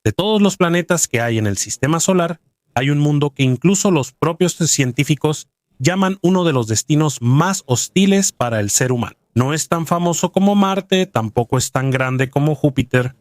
De todos los planetas que hay en el sistema solar, hay un mundo que incluso los propios científicos llaman uno de los destinos más hostiles para el ser humano. No es tan famoso como Marte, tampoco es tan grande como Júpiter,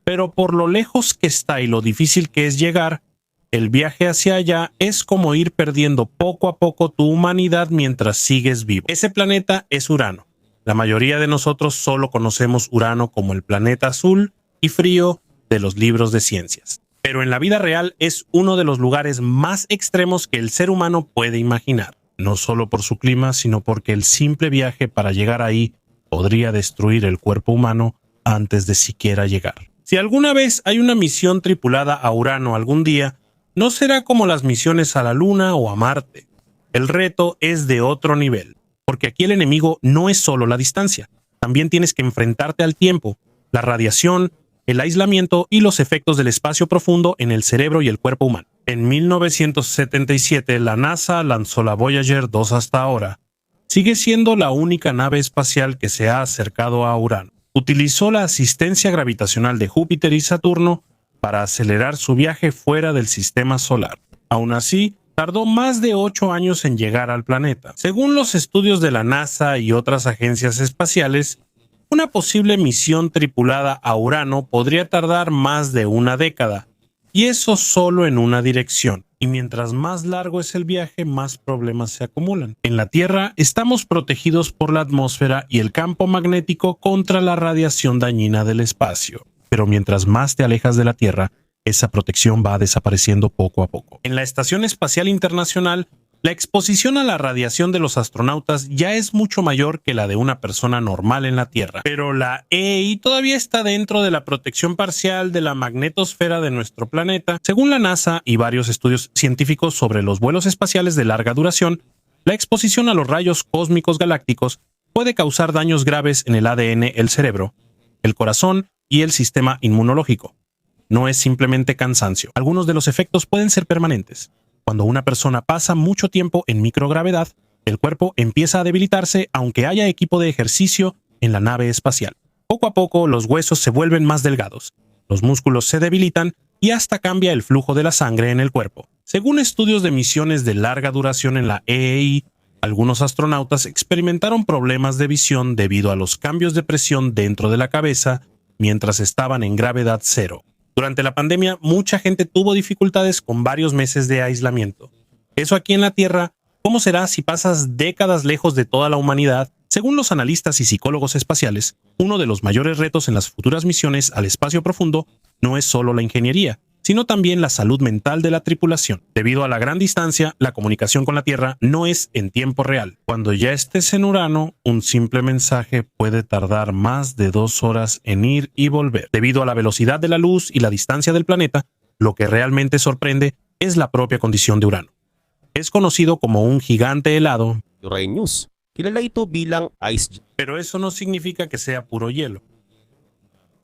pero por lo lejos que está y lo difícil que es llegar, el viaje hacia allá es como ir perdiendo poco a poco tu humanidad mientras sigues vivo. Ese planeta es Urano. La mayoría de nosotros solo conocemos Urano como el planeta azul y frío de los libros de ciencias. Pero en la vida real es uno de los lugares más extremos que el ser humano puede imaginar. No solo por su clima, sino porque el simple viaje para llegar ahí podría destruir el cuerpo humano antes de siquiera llegar. Si alguna vez hay una misión tripulada a Urano algún día, no será como las misiones a la Luna o a Marte. El reto es de otro nivel, porque aquí el enemigo no es solo la distancia. También tienes que enfrentarte al tiempo, la radiación, el aislamiento y los efectos del espacio profundo en el cerebro y el cuerpo humano. En 1977, la NASA lanzó la Voyager 2 hasta ahora. Sigue siendo la única nave espacial que se ha acercado a Urano. Utilizó la asistencia gravitacional de Júpiter y Saturno para acelerar su viaje fuera del sistema solar. Aún así, tardó más de 8 años en llegar al planeta. Según los estudios de la NASA y otras agencias espaciales, una posible misión tripulada a Urano podría tardar más de una década, y eso solo en una dirección. Y mientras más largo es el viaje, más problemas se acumulan. En la Tierra estamos protegidos por la atmósfera y el campo magnético contra la radiación dañina del espacio. Pero mientras más te alejas de la Tierra, esa protección va desapareciendo poco a poco. En la Estación Espacial Internacional, la exposición a la radiación de los astronautas ya es mucho mayor que la de una persona normal en la Tierra, pero la EI todavía está dentro de la protección parcial de la magnetosfera de nuestro planeta. Según la NASA y varios estudios científicos sobre los vuelos espaciales de larga duración, la exposición a los rayos cósmicos galácticos puede causar daños graves en el ADN, el cerebro, el corazón y el sistema inmunológico. No es simplemente cansancio. Algunos de los efectos pueden ser permanentes. Cuando una persona pasa mucho tiempo en microgravedad, el cuerpo empieza a debilitarse aunque haya equipo de ejercicio en la nave espacial. Poco a poco los huesos se vuelven más delgados, los músculos se debilitan y hasta cambia el flujo de la sangre en el cuerpo. Según estudios de misiones de larga duración en la EEI, algunos astronautas experimentaron problemas de visión debido a los cambios de presión dentro de la cabeza mientras estaban en gravedad cero. Durante la pandemia, mucha gente tuvo dificultades con varios meses de aislamiento. Eso aquí en la Tierra, ¿cómo será si pasas décadas lejos de toda la humanidad? Según los analistas y psicólogos espaciales, uno de los mayores retos en las futuras misiones al espacio profundo no es solo la ingeniería, sino también la salud mental de la tripulación. Debido a la gran distancia, la comunicación con la Tierra no es en tiempo real. Cuando ya estés en Urano, un simple mensaje puede tardar más de 2 horas en ir y volver. Debido a la velocidad de la luz y la distancia del planeta, lo que realmente sorprende es la propia condición de Urano. Es conocido como un gigante helado, Uranus. Kilala ito bilang ice pero eso no significa que sea puro hielo.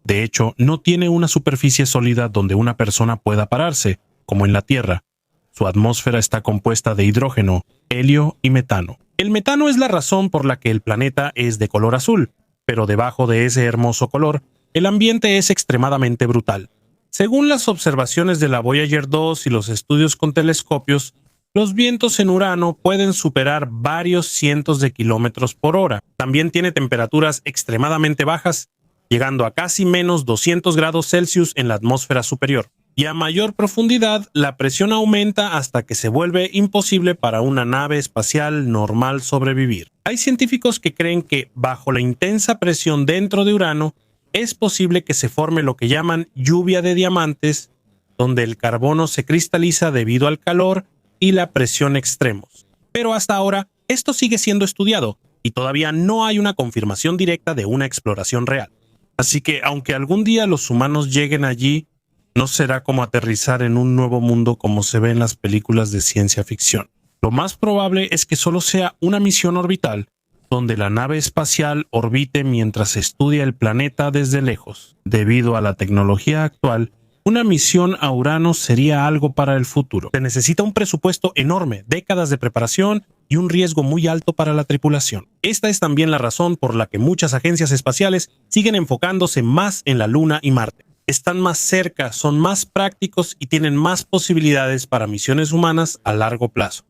De hecho, no tiene una superficie sólida donde una persona pueda pararse, como en la Tierra. Su atmósfera está compuesta de hidrógeno, helio y metano. El metano es la razón por la que el planeta es de color azul, pero debajo de ese hermoso color, el ambiente es extremadamente brutal. Según las observaciones de la Voyager 2 y los estudios con telescopios, los vientos en Urano pueden superar varios cientos de kilómetros por hora. También tiene temperaturas extremadamente bajas, llegando a casi menos 200 grados Celsius en la atmósfera superior. Y a mayor profundidad, la presión aumenta hasta que se vuelve imposible para una nave espacial normal sobrevivir. Hay científicos que creen que, bajo la intensa presión dentro de Urano, es posible que se forme lo que llaman lluvia de diamantes, donde el carbono se cristaliza debido al calor y la presión extremos. Pero hasta ahora, esto sigue siendo estudiado, y todavía no hay una confirmación directa de una exploración real. Así que, aunque algún día los humanos lleguen allí, no será como aterrizar en un nuevo mundo como se ve en las películas de ciencia ficción. Lo más probable es que solo sea una misión orbital, donde la nave espacial orbite mientras estudia el planeta desde lejos. Debido a la tecnología actual, Una misión a Urano sería algo para el futuro. Se necesita un presupuesto enorme, décadas de preparación y un riesgo muy alto para la tripulación. Esta es también la razón por la que muchas agencias espaciales siguen enfocándose más en la Luna y Marte. Están más cerca, son más prácticos y tienen más posibilidades para misiones humanas a largo plazo.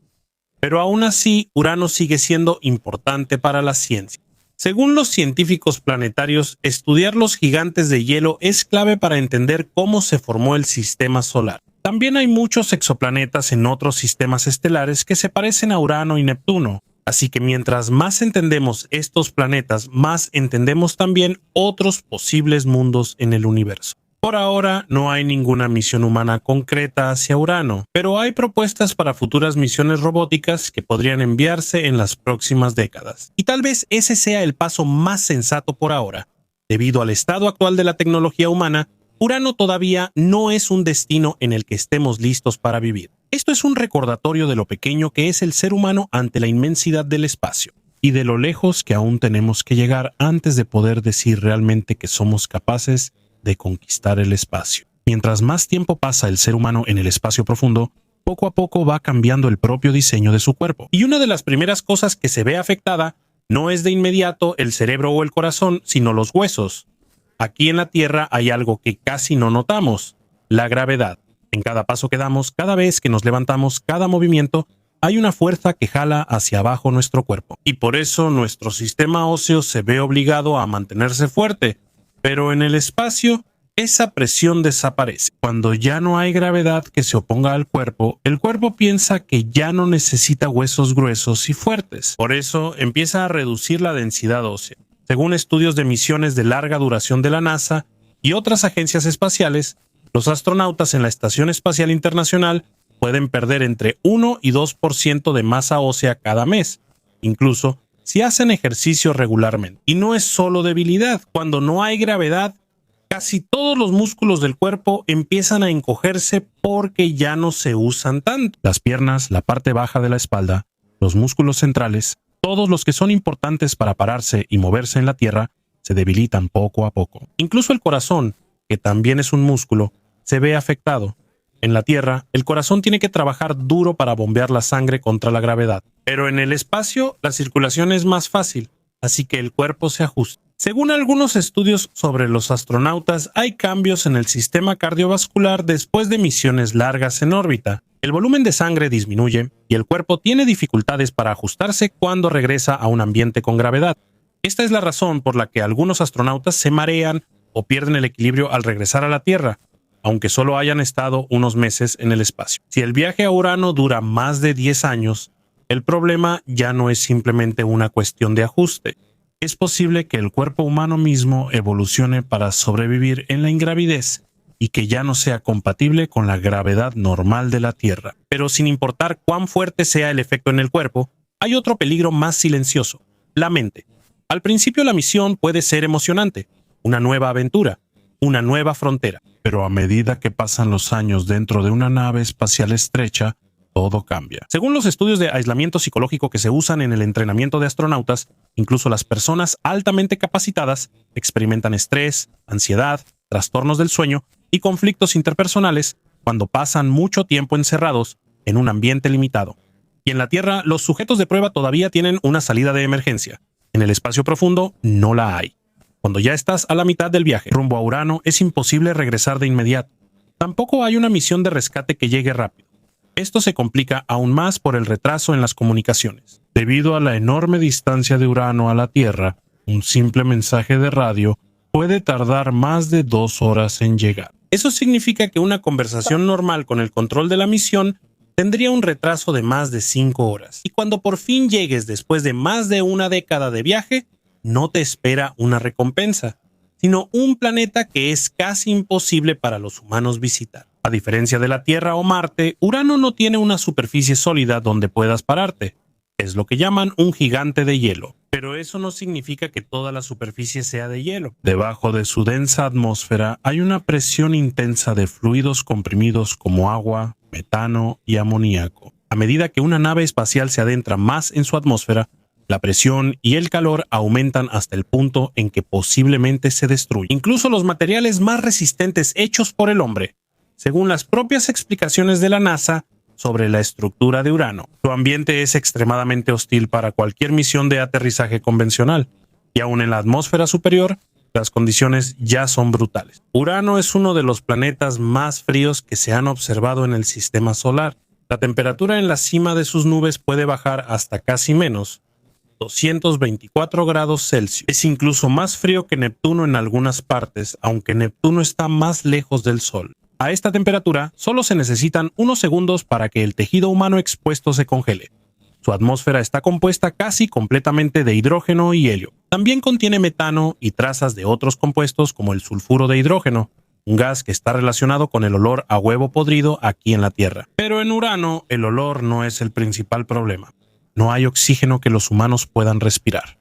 Pero aún así, Urano sigue siendo importante para la ciencia. Según los científicos planetarios, estudiar los gigantes de hielo es clave para entender cómo se formó el sistema solar. También hay muchos exoplanetas en otros sistemas estelares que se parecen a Urano y Neptuno, así que mientras más entendemos estos planetas, más entendemos también otros posibles mundos en el universo. Por ahora no hay ninguna misión humana concreta hacia Urano, pero hay propuestas para futuras misiones robóticas que podrían enviarse en las próximas décadas. Y tal vez ese sea el paso más sensato por ahora. Debido al estado actual de la tecnología humana, Urano todavía no es un destino en el que estemos listos para vivir. Esto es un recordatorio de lo pequeño que es el ser humano ante la inmensidad del espacio y de lo lejos que aún tenemos que llegar antes de poder decir realmente que somos capaces de conquistar el espacio. Mientras más tiempo pasa el ser humano en el espacio profundo, poco a poco va cambiando el propio diseño de su cuerpo. Y una de las primeras cosas que se ve afectada no es de inmediato el cerebro o el corazón, sino los huesos. Aquí en la Tierra hay algo que casi no notamos: la gravedad. En cada paso que damos, cada vez que nos levantamos, cada movimiento, hay una fuerza que jala hacia abajo nuestro cuerpo. Y por eso nuestro sistema óseo se ve obligado a mantenerse fuerte. Pero en el espacio, esa presión desaparece. Cuando ya no hay gravedad que se oponga al cuerpo, el cuerpo piensa que ya no necesita huesos gruesos y fuertes. Por eso empieza a reducir la densidad ósea. Según estudios de misiones de larga duración de la NASA y otras agencias espaciales, los astronautas en la Estación Espacial Internacional pueden perder entre 1 y 2% de masa ósea cada mes. Incluso si hacen ejercicio regularmente. Y no es solo debilidad. Cuando no hay gravedad, casi todos los músculos del cuerpo empiezan a encogerse porque ya no se usan tanto. Las piernas, la parte baja de la espalda, los músculos centrales, todos los que son importantes para pararse y moverse en la Tierra, se debilitan poco a poco. Incluso el corazón, que también es un músculo, se ve afectado. En la Tierra, el corazón tiene que trabajar duro para bombear la sangre contra la gravedad. Pero en el espacio, la circulación es más fácil, así que el cuerpo se ajusta. Según algunos estudios sobre los astronautas, hay cambios en el sistema cardiovascular después de misiones largas en órbita. El volumen de sangre disminuye y el cuerpo tiene dificultades para ajustarse cuando regresa a un ambiente con gravedad. Esta es la razón por la que algunos astronautas se marean o pierden el equilibrio al regresar a la Tierra, aunque solo hayan estado unos meses en el espacio. Si el viaje a Urano dura más de 10 años, el problema ya no es simplemente una cuestión de ajuste. Es posible que el cuerpo humano mismo evolucione para sobrevivir en la ingravidez y que ya no sea compatible con la gravedad normal de la Tierra. Pero sin importar cuán fuerte sea el efecto en el cuerpo, hay otro peligro más silencioso: la mente. Al principio la misión puede ser emocionante, una nueva aventura, una nueva frontera. Pero a medida que pasan los años dentro de una nave espacial estrecha, todo cambia. Según los estudios de aislamiento psicológico que se usan en el entrenamiento de astronautas, incluso las personas altamente capacitadas experimentan estrés, ansiedad, trastornos del sueño y conflictos interpersonales cuando pasan mucho tiempo encerrados en un ambiente limitado. Y en la Tierra, los sujetos de prueba todavía tienen una salida de emergencia. En el espacio profundo no la hay. Cuando ya estás a la mitad del viaje rumbo a Urano, es imposible regresar de inmediato. Tampoco hay una misión de rescate que llegue rápido. Esto se complica aún más por el retraso en las comunicaciones. Debido a la enorme distancia de Urano a la Tierra, un simple mensaje de radio puede tardar más de 2 horas en llegar. Eso significa que una conversación normal con el control de la misión tendría un retraso de más de 5 horas. Y cuando por fin llegues después de más de una década de viaje, no te espera una recompensa, sino un planeta que es casi imposible para los humanos visitar. A diferencia de la Tierra o Marte, Urano no tiene una superficie sólida donde puedas pararte. Es lo que llaman un gigante de hielo. Pero eso no significa que toda la superficie sea de hielo. Debajo de su densa atmósfera hay una presión intensa de fluidos comprimidos como agua, metano y amoníaco. A medida que una nave espacial se adentra más en su atmósfera, la presión y el calor aumentan hasta el punto en que posiblemente se destruye. Incluso los materiales más resistentes hechos por el hombre, según las propias explicaciones de la NASA sobre la estructura de Urano. Su ambiente es extremadamente hostil para cualquier misión de aterrizaje convencional, y aún en la atmósfera superior, las condiciones ya son brutales. Urano es uno de los planetas más fríos que se han observado en el sistema solar. La temperatura en la cima de sus nubes puede bajar hasta casi menos 224 grados Celsius. Es incluso más frío que Neptuno en algunas partes, aunque Neptuno está más lejos del Sol. A esta temperatura, solo se necesitan unos segundos para que el tejido humano expuesto se congele. Su atmósfera está compuesta casi completamente de hidrógeno y helio. También contiene metano y trazas de otros compuestos como el sulfuro de hidrógeno, un gas que está relacionado con el olor a huevo podrido aquí en la Tierra. Pero en Urano, el olor no es el principal problema. No hay oxígeno que los humanos puedan respirar.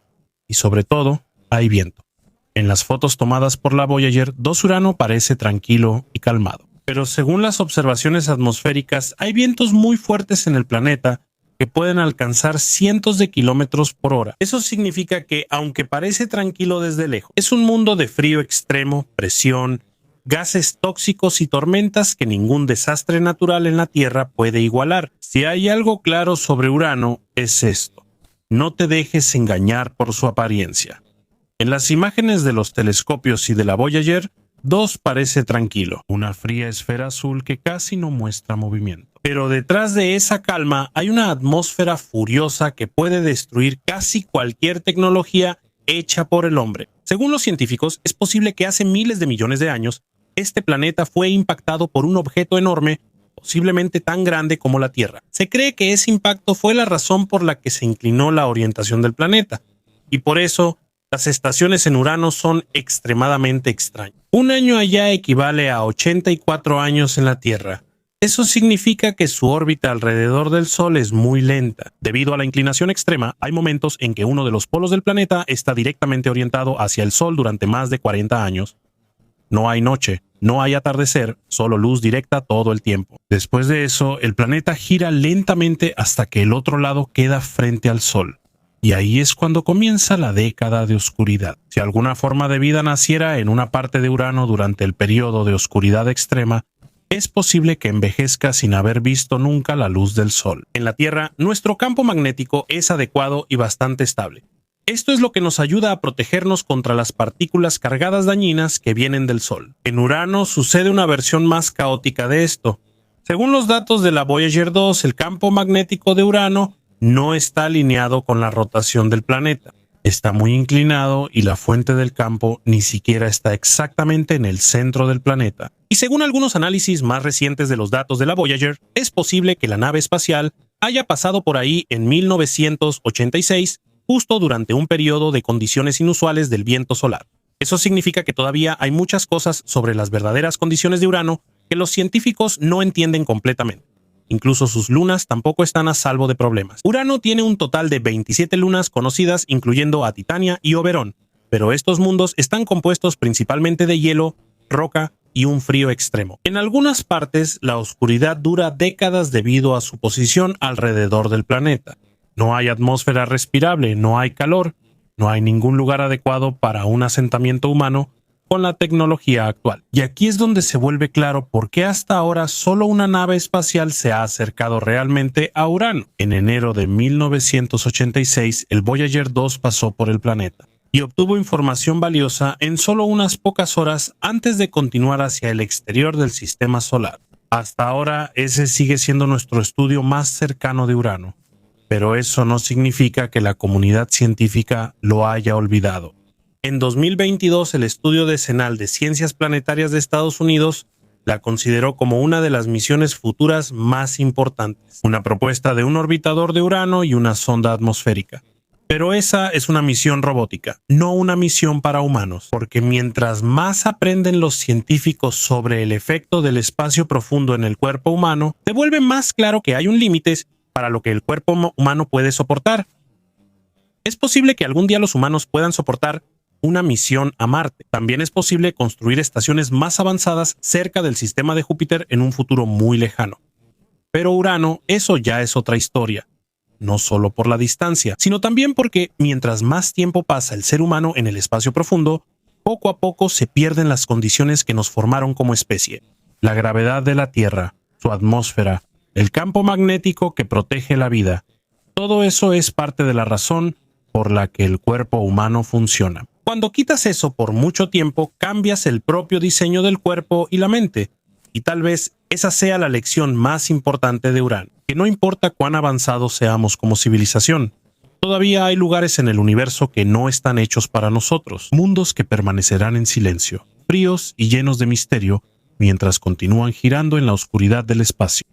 Y sobre todo, hay viento. En las fotos tomadas por la Voyager 2, Urano parece tranquilo y calmado. Pero según las observaciones atmosféricas, hay vientos muy fuertes en el planeta que pueden alcanzar cientos de kilómetros por hora. Eso significa que, aunque parece tranquilo desde lejos, es un mundo de frío extremo, presión, gases tóxicos y tormentas que ningún desastre natural en la Tierra puede igualar. Si hay algo claro sobre Urano, es esto: no te dejes engañar por su apariencia. En las imágenes de los telescopios y de la Voyager 2 parece tranquilo, una fría esfera azul que casi no muestra movimiento. Pero detrás de esa calma hay una atmósfera furiosa que puede destruir casi cualquier tecnología hecha por el hombre. Según los científicos, es posible que hace miles de millones de años este planeta fue impactado por un objeto enorme, posiblemente tan grande como la Tierra. Se cree que ese impacto fue la razón por la que se inclinó la orientación del planeta, y por eso las estaciones en Urano son extremadamente extrañas. Un año allá equivale a 84 años en la Tierra. Eso significa que su órbita alrededor del Sol es muy lenta. Debido a la inclinación extrema, hay momentos en que uno de los polos del planeta está directamente orientado hacia el Sol durante más de 40 años. No hay noche, no hay atardecer, solo luz directa todo el tiempo. Después de eso, el planeta gira lentamente hasta que el otro lado queda frente al Sol. Y ahí es cuando comienza la década de oscuridad. Si alguna forma de vida naciera en una parte de Urano durante el periodo de oscuridad extrema, es posible que envejezca sin haber visto nunca la luz del Sol. En la Tierra, nuestro campo magnético es adecuado y bastante estable. Esto es lo que nos ayuda a protegernos contra las partículas cargadas dañinas que vienen del Sol. En Urano sucede una versión más caótica de esto. Según los datos de la Voyager 2, el campo magnético de Urano no está alineado con la rotación del planeta. Está muy inclinado y la fuente del campo ni siquiera está exactamente en el centro del planeta. Y según algunos análisis más recientes de los datos de la Voyager, es posible que la nave espacial haya pasado por ahí en 1986, justo durante un periodo de condiciones inusuales del viento solar. Eso significa que todavía hay muchas cosas sobre las verdaderas condiciones de Urano que los científicos no entienden completamente. Incluso sus lunas tampoco están a salvo de problemas. Urano tiene un total de 27 lunas conocidas, incluyendo a Titania y Oberón, pero estos mundos están compuestos principalmente de hielo, roca y un frío extremo. En algunas partes, la oscuridad dura décadas debido a su posición alrededor del planeta. No hay atmósfera respirable, no hay calor, no hay ningún lugar adecuado para un asentamiento humano con la tecnología actual. Y aquí es donde se vuelve claro por qué hasta ahora solo una nave espacial se ha acercado realmente a Urano. En enero de 1986, el Voyager 2 pasó por el planeta y obtuvo información valiosa en solo unas pocas horas antes de continuar hacia el exterior del sistema solar. Hasta ahora, ese sigue siendo nuestro estudio más cercano de Urano, pero eso no significa que la comunidad científica lo haya olvidado. En 2022, el estudio decenal de Ciencias Planetarias de Estados Unidos la consideró como una de las misiones futuras más importantes, una propuesta de un orbitador de Urano y una sonda atmosférica. Pero esa es una misión robótica, no una misión para humanos, porque mientras más aprenden los científicos sobre el efecto del espacio profundo en el cuerpo humano, se vuelve más claro que hay un límite para lo que el cuerpo humano puede soportar. Es posible que algún día los humanos puedan soportar una misión a Marte. También es posible construir estaciones más avanzadas cerca del sistema de Júpiter en un futuro muy lejano. Pero Urano, eso ya es otra historia. No solo por la distancia, sino también porque mientras más tiempo pasa el ser humano en el espacio profundo, poco a poco se pierden las condiciones que nos formaron como especie. la gravedad de la Tierra, su atmósfera, el campo magnético que protege la vida. Todo eso es parte de la razón por la que el cuerpo humano funciona. Cuando quitas eso por mucho tiempo, cambias el propio diseño del cuerpo y la mente. Y tal vez esa sea la lección más importante de Urán, que no importa cuán avanzados seamos como civilización, todavía hay lugares en el universo que no están hechos para nosotros, mundos que permanecerán en silencio, fríos y llenos de misterio, mientras continúan girando en la oscuridad del espacio.